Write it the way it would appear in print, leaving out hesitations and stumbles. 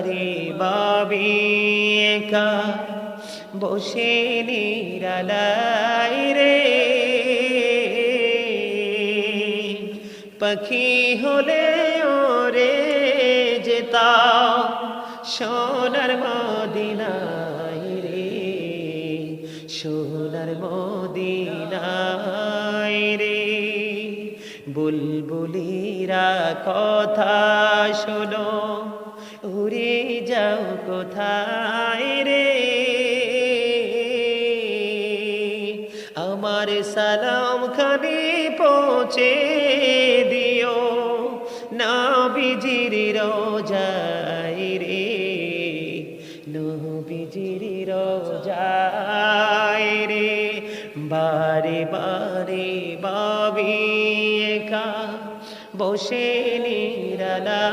বারে ভাবি একা বসে নিরালাই রে, পাখি হলে ওরে যেতাম সোনার মদিনায় রে, সোনার মদিনায় রে। বুলবুলিরা কথা শোনো, উড়ে যাও কোথায় রে, আমার সালাম খানি পৌঁছে দিও নবীজির রোজায় রে, নবীজির রোজায় রে। বারে বারে ভাবি একা বসে নিরালা